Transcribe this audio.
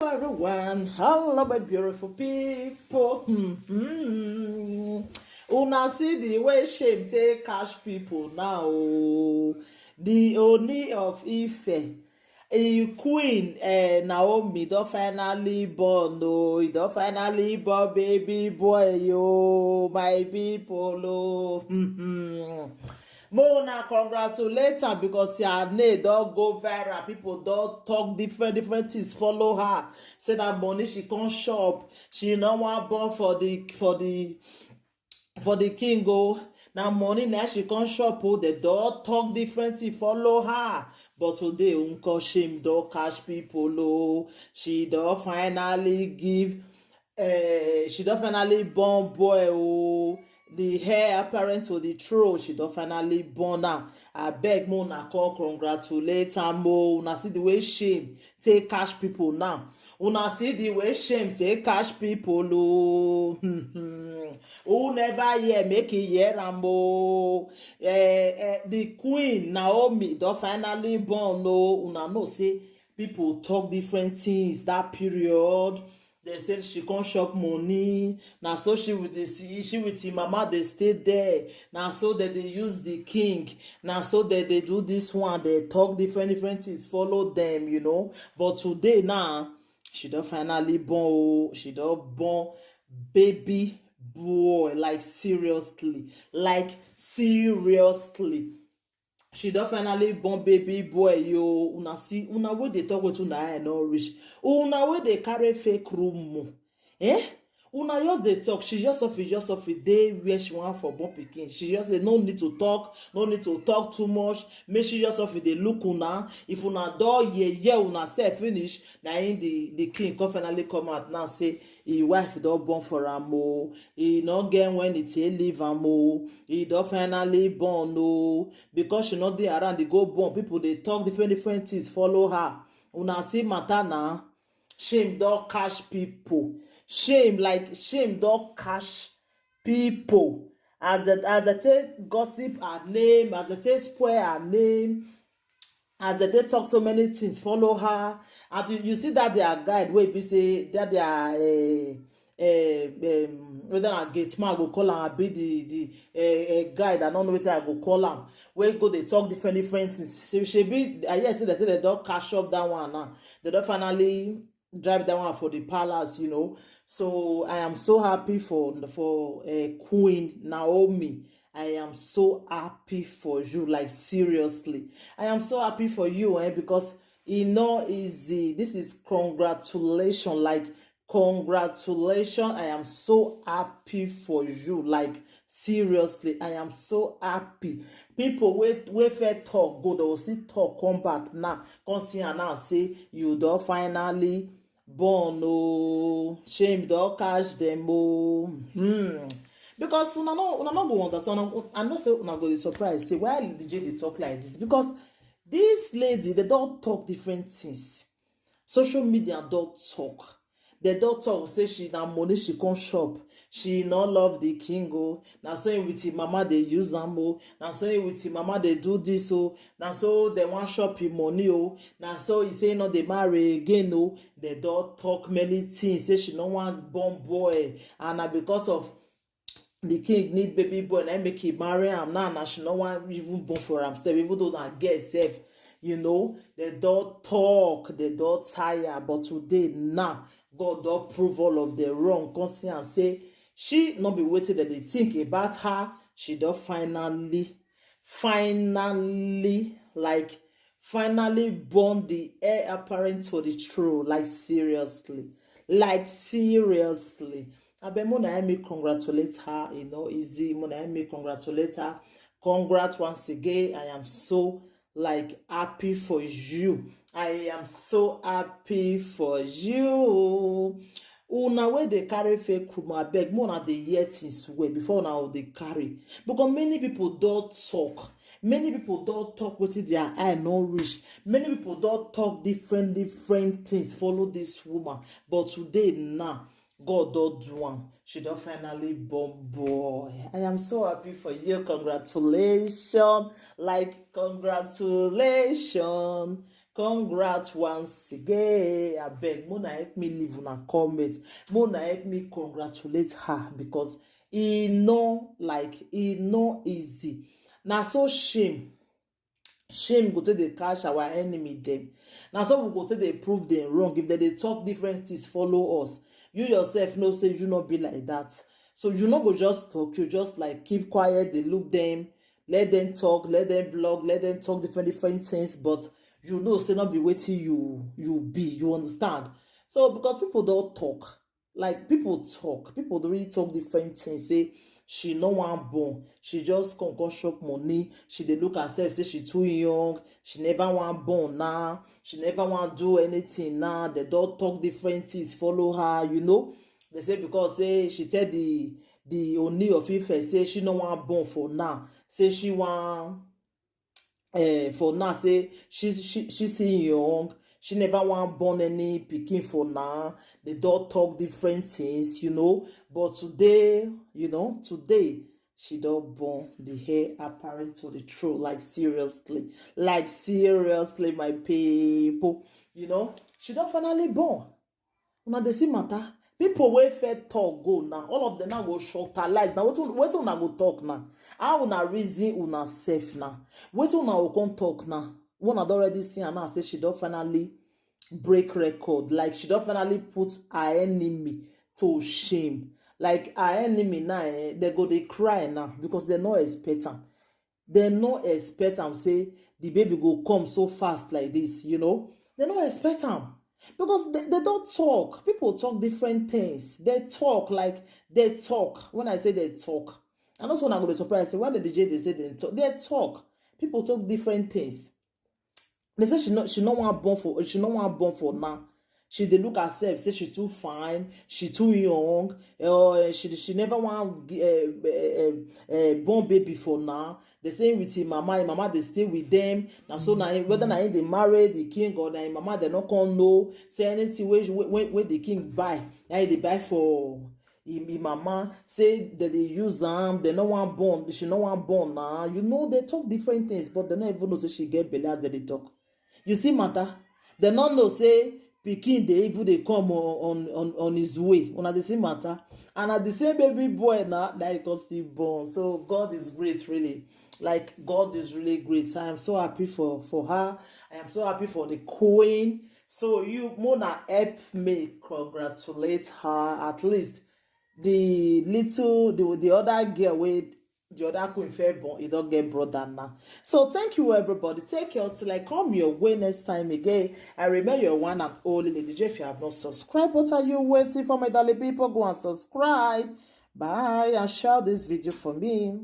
Everyone, hello my beautiful people. Una see the way shame take catch people now. The Oni of Ife, a queen, Naomi, don finally born. No, he don finally born baby boy. Yo, my people. Oh. Mona congratulate her because her name don go viral. People don talk different things follow her. Say that money she come shop, she no wan born for the king. Oh, na money na she come shop. Oh, they don talk different things follow her. But today unko shame don catch people. Oh, she don finally born boy. Oh, the heir apparent to the throne, she don finally born am. Abeg make una come congratulate am. Oh, una see the way shame take catch people now. Una see the way shame take catch people. Oh, who never hear make e hear am. Oh, the queen Naomi don finally born. Oh, una know say people talk different things that period. They said she come chop money. Na so she with him mama dey stay there. Na so that they use the king. Na so that they do this one. They talk different things. Follow them, you know. But today now, she don finally born. Oh, she don born baby boy. Like seriously, she don finally born baby boy. Yo, una see, una wey dey talk wetin una eye no reach, una wey dey carry fake rumor, una just dey talk. She just of it dey where she wan for born pikin. She just say no need to talk too much. Make she just of it dey look una. If una don yeye una sef finish, na im the king come finally come out now say him wife don born for am. O, he no get when e take leave am. O, he don finally born. O, because she no dey around dey go born, people dey talk different things follow her. Una see matter na. Shame don catch people. Shame don catch people. As they take gossip her name, as they take spoil her name, as they take talk so many things follow her. And you see that their guide wey be say that their whether na gate man I go call am, abi the guide, I no know wetin I go call am, wey go dey talk different things. Shebi I hear say they don cash up that one now. They don finally drive that one for the palace, you know. So I am so happy for Queen Naomi. I am so happy for you, like seriously. I am so happy for you, because e no easy. This is congratulations, like congratulations. I am so happy for you, like seriously. I am so happy. People wey first talk go, they will see talk come back now, come see her now say you don finally born. Oh, shame don catch them. Oh, because una no go understand. I know say una go dey surprise say why DJ dey talk like this, because this lady, they don talk different things. Social media don talk. They don talk say she na money she come shop. She no love the king. Oh, na so with him mama dey use am. Oh, na so with him mama dey do this. Oh, na so they wan shop him money. Oh, na so he say no dey marry again. Oh, they don talk many things. Say she no wan born boy, and na because of the king need baby boy na make him marry am now. Na she no wan even born for am sef, even though na girl sef. You know, they don't talk, they don't tire. But today, now, God don't prove all of the wrong. Come see and say, she not be waiting that they think about her. She don't finally born the heir apparent to the throne. Like seriously. I bet Mona me congratulate her. You know, easy. Mona me congratulate her. Congrats once again. I am so happy for you. I am so happy for you. Una wey dey carry fake rumor, abeg more na dey hear things well before una dey carry, because many people don talk. Many people don talk wetin their eye no reach. Many people don talk different things follow this woman. But today now, God don do am. She don finally born boy. I am so happy for you. Congratulations. Congratulations. Congrats once again. I beg, Mona help me leave una comment. Mona help me congratulate her because e no easy. Na so shame go take dey catch our enemy dem. Na so we go take dey prove dem wrong. If dem dey talk different things follow us, you yourself know say you no be like that. So you no go just talk, you just like keep quiet, dey look dem, let dem talk, let dem blog, let dem talk different things, but you know say no be wetin you be, you understand. So because people don talk, like people dey really talk different things, say she no wan born, she just come chop money, she dey look herself say she too young, she never wan born now, she never wan do anything now. They don talk different things follow her, you know. They say because say she tell the Ooni of Ife say she no wan born for now, say she wan for now, say she still young, she never wan born any pikin for now. They don talk different things, you know. But today, you know, today she don born the heir apparent to the throne. Like seriously, my people, you know, she don finally born. Una dey see matter. People wey fit talk go now, all of them now go shortalize. Now wetin una go talk now? How una reason una sef now? Wetin una go come talk now? Una don already see her now say she don finally break record. Like she don finally put her enemy to shame. Like her enemy now, they go dey cry now because they no expect am. They no expect am say the baby go come so fast like this, you know. They no expect am. Because they don't talk. People talk different things. They talk. When I say they talk, and also when I go to surprise, say why the DJ they say they talk. They talk. People talk different things. They say she no want born for now. She dey look herself, say she too fine, she too young, she never want born baby for now. They say with him mama they stay with them. Now so now whether na they marry the king or na him mama they not come know. Say anything when the king buy, now they buy for him mama. Say that they use them, they no want born, she no want born now. You know they talk different things, but they don't even know say she get belly as they talk. You see matter? They not know say pikin dey even dey come on his way. Una dey see matter, and at the same baby boy na he come still born. So God is great, really. Like God is really great. I am so happy for her. I am so happy for the queen. So you Mona help me congratulate her. At least the other girl with the other queen fair born, you don't get brother now. So thank you everybody. Take care till I come your way next time again. And remember your one and only Lady J. If you have not subscribed, what are you waiting for, my darling people? Go and subscribe. Bye, and share this video for me.